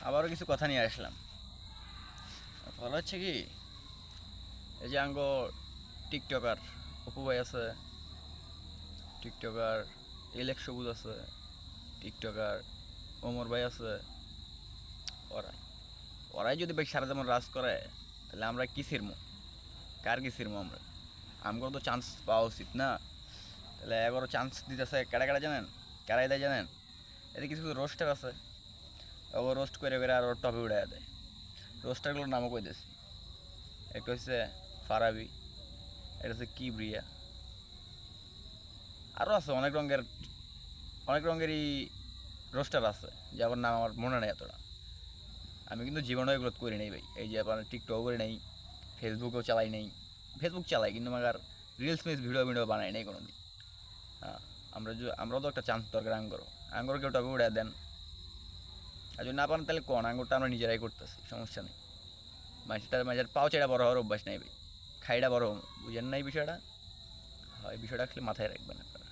আবারও কিছু কথা নিয়ে আসলাম। কথা হচ্ছে কি, এই যে আঙ্গ টিকটকার অপু ভাই আছে, টিকটকার ইলেক সবুজ আছে, টিকটকার ওমর ভাই আছে। ওরাই ওরাই যদি ভাই সারা যেমন রাজ করে, তাহলে আমরা কি ছিড়মু? কার কি ছিড়মু আমরা? আমগরও তো চান্স পাওয়া উচিত না? তাহলে এগারো চান্স দিতেছে কারা কারা জানেন? কারাই দেয় জানেন? এতে কিছু কিছু রোস্টার আছে, ও রোস্ট করে করে আর ওর টপে উড়াইয়া দেয়। রোস্টারগুলোর নামও কইতেছি। একটা হচ্ছে ফারাবি, এটা হচ্ছে কিবরিয়া, আরও আছে অনেক রঙেরই রোস্টার আছে, যে আমার নাম আমার মনে নেই এতটা। আমি কিন্তু জীবনে এগুলো করি নাই ভাই। এই যে আপনার টিকটকও করি নাই, ফেসবুকও চালাই নাই। ফেসবুক চালাই কিন্তু আমার রিলস মিলস ভিডিও ভিডিও বানাই নাই কোনো দিন। হ্যাঁ, আমরাও তো একটা চান্স দরকার আঙ্গর কেউ টপে উড়ে দেন। আর যদি না পারেন তাহলে কোন আঙ্গুরটা আমরা নিজেরাই করতেছি, সমস্যা নেই। মাঝের পাও চেড়া বড় হওয়ার অভ্যাস নাই ভাই, খাইটা বড় হবো। বুঝেন না এই বিষয়টা? হয়, এই বিষয়টা আসলে মাথায় রাখবেন আপনারা।